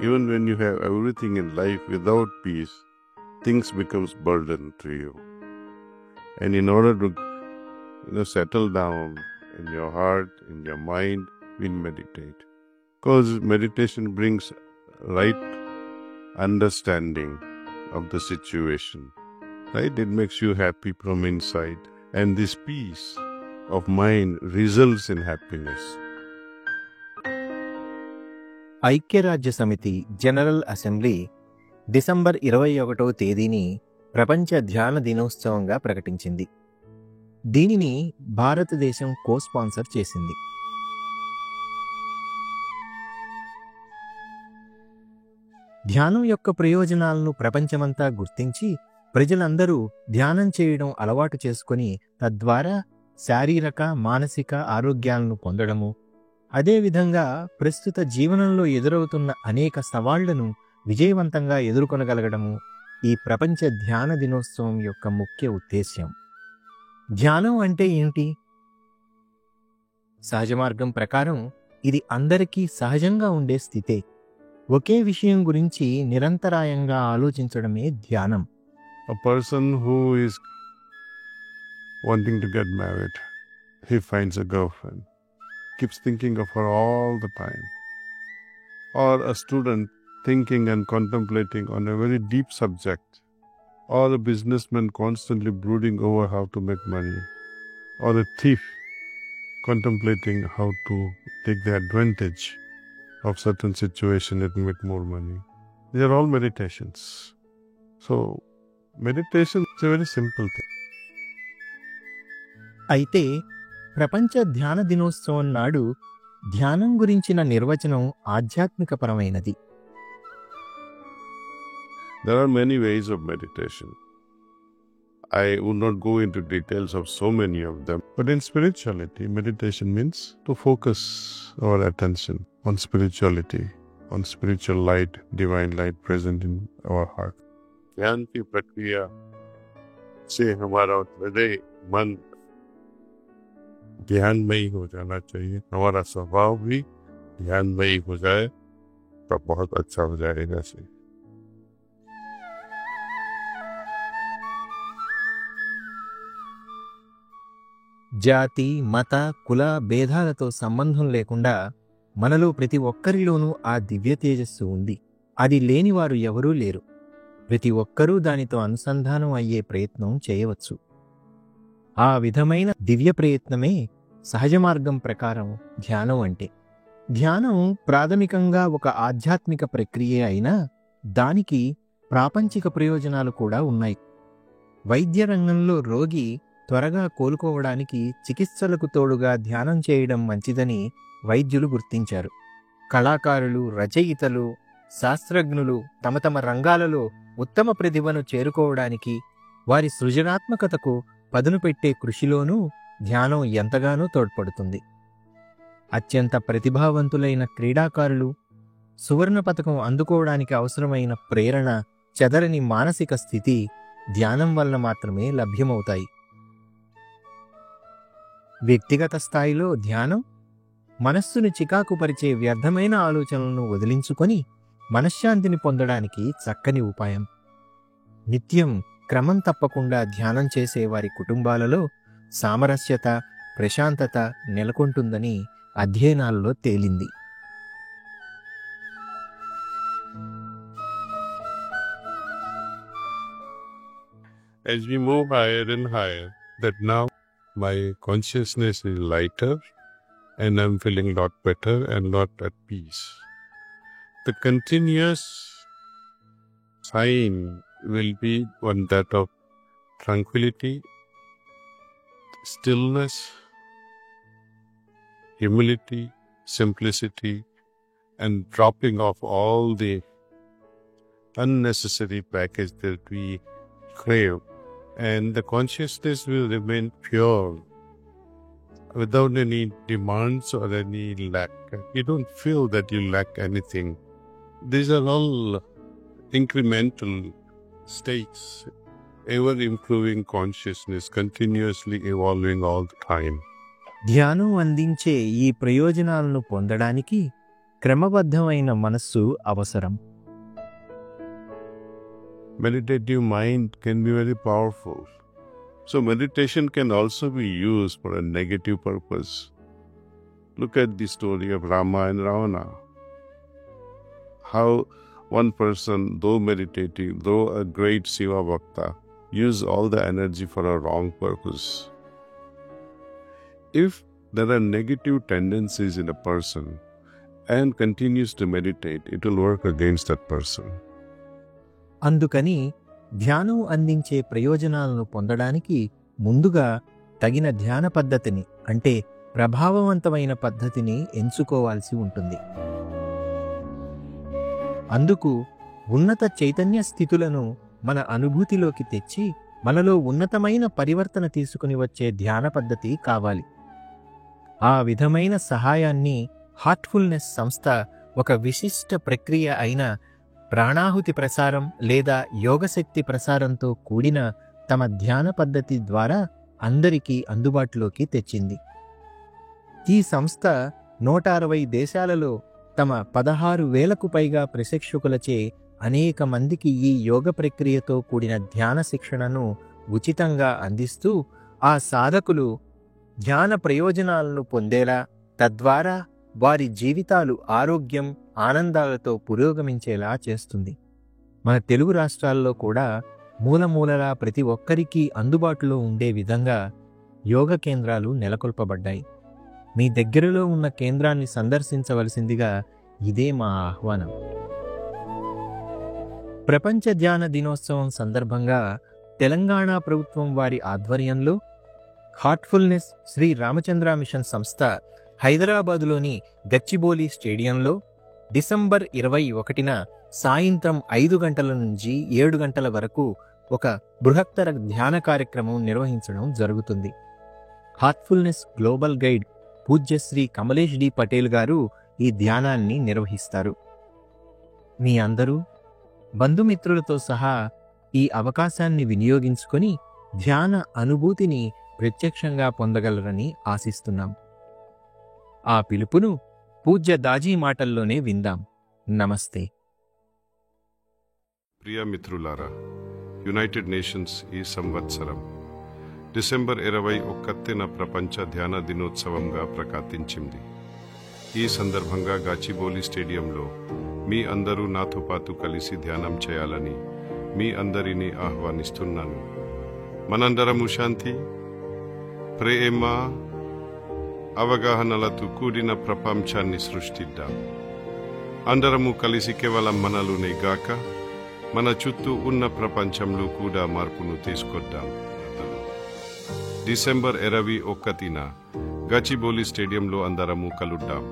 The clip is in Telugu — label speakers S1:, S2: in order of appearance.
S1: Even when you have everything in life, without peace, things becomes burden to you. And in order to settle down in your heart, in your mind, we meditate. Because meditation brings right understanding of the situation. Right? It makes you happy from inside. And this peace of mind results in happiness.
S2: ఐక్యరాజ్య సమితి జనరల్ అసెంబ్లీ డిసెంబర్ 21వ తేదీని ప్రపంచ ధ్యాన దినోత్సవంగా ప్రకటించింది. దీనిని భారతదేశం కో-స్పాన్సర్ చేసింది. ధ్యానం యొక్క ప్రయోజనాలను ప్రపంచమంతా గుర్తించి ప్రజలందరూ ధ్యానం చేయడం అలవాటు చేసుకొని తద్వారా శారీరక మానసిక ఆరోగ్యాలను పొందడము, అదేవిధంగా ప్రస్తుత జీవనంలో ఎదురవుతున్న అనేక సవాళ్లను విజయవంతంగా ఎదుర్కొనగలగడము ఈ ప్రపంచ ధ్యాన దినోత్సవం యొక్క ముఖ్య ఉద్దేశ్యం. ధ్యానం అంటే ఏంటి? సహజ మార్గం ప్రకారం ఇది అందరికీ సహజంగా ఉండే స్థితే. ఒకే విషయం గురించి నిరంతరాయంగా ఆలోచించడమే ధ్యానం.
S1: A person who is wanting to get married, he finds a girlfriend, keeps thinking of her all the time. Or a student thinking and contemplating on a very deep subject. Or a businessman constantly brooding over how to make money. Or a thief contemplating how to take the advantage of certain situation and make more money. They are all meditations. So, meditation is a very simple thing.
S2: అయితే ప్రపంచ ధ్యాన దినోత్సవం నాడు ధ్యానం గురించిన నిర్వచనం ఆధ్యాత్మికపరమైనది.
S1: There are many ways of meditation. I would not go into details of so many of them. But in spirituality, meditation means to focus our attention on spirituality, on spiritual light, divine light present in our heart. ध्यान की प्रक्रिया से हमारा हृदय मन ध्यानमयी हो जाना चाहिए. हमारा स्वभाव भी ध्यानमयी हो जाए तो बहुत अच्छा हो जाएगा. से
S2: జాతి మత కుల భేదాలతో సంబంధం లేకుండా మనలో ప్రతి ఒక్కరిలోనూ ఆ దివ్య తేజస్సు ఉంది. అది లేనివారు ఎవరూ లేరు. ప్రతి ఒక్కరూ దానితో అనుసంధానం అయ్యే ప్రయత్నం చేయవచ్చు. ఆ విధమైన దివ్య ప్రయత్నమే సహజ మార్గం ప్రకారం ధ్యానం అంటే. ధ్యానం ప్రాథమికంగా ఒక ఆధ్యాత్మిక ప్రక్రియ అయినా దానికి ప్రాపంచిక ప్రయోజనాలు కూడా ఉన్నాయి. వైద్య రంగంలో రోగి త్వరగా కోలుకోవడానికి చికిత్సలకు తోడుగా ధ్యానం చేయడం మంచిదని వైద్యులు గుర్తించారు. కళాకారులు, రచయితలు, శాస్త్రజ్ఞులు తమ తమ రంగాలలో ఉత్తమ ప్రతిభను చేరుకోవడానికి వారి సృజనాత్మకతకు పదును పెట్టే కృషిలోనూ ధ్యానం ఎంతగానో తోడ్పడుతుంది. అత్యంత ప్రతిభావంతులైన క్రీడాకారులు సువర్ణ పతకం అందుకోవడానికి అవసరమైన ప్రేరణ, చెదరని మానసిక స్థితి ధ్యానం వల్ల మాత్రమే లభ్యమవుతాయి. వ్యక్తిగత స్థాయిలో ధ్యానం మనస్సును చికాకుపరిచే వ్యర్థమైన ఆలోచనలను వదిలించుకొని మనశ్శాంతిని పొందడానికి చక్కని ఉపాయం. నిత్యం క్రమం తప్పకుండా ధ్యానం చేసే వారి కుటుంబాలలో సామరస్యత, ప్రశాంతత నెలకొంటుందని అధ్యయనాల్లో తేలింది.
S1: As we move higher and higher, that now my consciousness is lighter and I'm feeling a lot better and lot at peace. The continuous sign will be one that of tranquility, stillness, humility, simplicity, and dropping off all the unnecessary baggage that we crave. And the consciousness will remain pure without any demands or any lack. You don't feel that you lack anything. These are all incremental states, ever improving consciousness, continuously evolving all the time.
S2: ధ్యానం అందించే ఈ ప్రయోజనాలను పొందడానికి క్రమబద్ధమైన మనస్సు అవసరం.
S1: Meditative mind can be very powerful. So meditation can also be used for a negative purpose. Look at the story of Rama and Ravana. How one person, though meditative, though a great Shiva Bhakta, used all the energy for a wrong purpose. If there are negative tendencies in a person and continues to meditate, it will work against that person.
S2: అందుకని ధ్యానం అందించే ప్రయోజనాలను పొందడానికి ముందుగా తగిన ధ్యాన పద్ధతిని, అంటే ప్రభావవంతమైన పద్ధతిని ఎంచుకోవాల్సి ఉంటుంది. అందుకు ఉన్నత చైతన్య స్థితులను మన అనుభూతిలోకి తెచ్చి మనలో ఉన్నతమైన పరివర్తన తీసుకుని వచ్చే ధ్యాన పద్ధతి కావాలి. ఆ విధమైన సహాయాన్ని హార్ట్ఫుల్నెస్ సంస్థ ఒక విశిష్ట ప్రక్రియ అయిన ప్రాణాహుతి ప్రసారం లేదా యోగశక్తి ప్రసారంతో కూడిన తమ ధ్యాన పద్ధతి ద్వారా అందరికీ అందుబాటులోకి తెచ్చింది. ఈ సంస్థ 160 దేశాలలో తమ 16,000కు పైగా ప్రశిక్షకులచే అనేక మందికి ఈ యోగ ప్రక్రియతో కూడిన ధ్యాన శిక్షణను ఉచితంగా అందిస్తూ ఆ సాధకులు ధ్యాన ప్రయోజనాలను పొందేలా, తద్వారా వారి జీవితాలు ఆరోగ్యం, ఆనందాలతో పురోగమించేలా చేస్తుంది. మన తెలుగు రాష్ట్రాల్లో కూడా మూలమూలలా ప్రతి ఒక్కరికీ అందుబాటులో ఉండే విధంగా యోగ కేంద్రాలు నెలకొల్పబడ్డాయి. మీ దగ్గరలో ఉన్న కేంద్రాన్ని సందర్శించవలసిందిగా ఇదే మా ఆహ్వానం. ప్రపంచ ధ్యాన దినోత్సవం సందర్భంగా తెలంగాణ ప్రభుత్వం వారి ఆధ్వర్యంలో హార్ట్ఫుల్నెస్ శ్రీ రామచంద్ర మిషన్ సంస్థ హైదరాబాదులోని గచ్చిబౌలి స్టేడియంలో డిసెంబర్ 21న సాయంత్రం 5 గంటల నుంచి 7 గంటల వరకు ఒక బృహత్తర ధ్యాన కార్యక్రమం నిర్వహించడం జరుగుతుంది. హార్ట్ఫుల్నెస్ గ్లోబల్ గైడ్ పూజ్యశ్రీ కమలేష్ డి పటేల్ గారు ఈ ధ్యానాన్ని నిర్వహిస్తారు. మీ అందరూ బంధుమిత్రులతో సహా ఈ అవకాశాన్ని వినియోగించుకొని ధ్యాన అనుభూతిని ప్రత్యక్షంగా పొందగలరని ఆశిస్తున్నాం. ఆ పిలుపును పూజ్య దాజీ మాటల్లోనే విందాం. నమస్తే.
S1: ప్రియ మిత్రులారా, యునైటెడ్ నేషన్స్ ఈ సంవత్సరం డిసెంబర్ 21న ప్రపంచ ధ్యాన దినోత్సవంగా ప్రకటించింది. ఈ సందర్భంగా గాచిబౌలి స్టేడియంలో మీ అందరూ నాతో పాటు కలిసి ధ్యానం చేయాలని మీ అందరినీ ఆహ్వానిస్తున్నాను. మనందరము శాంతి, ప్రేమ, అవగాహనలతో కూడిన ప్రపంచాన్ని సృష్టిద్దాం. అందరము కలిసి కేవలం మనలోనే గాక మన చుట్టూ ఉన్న ప్రపంచంలో కూడా మార్పును తీసుకొద్దాం. డిసెంబర్ 21న గచ్చిబౌలి స్టేడియంలో అందరము కలుద్దాం.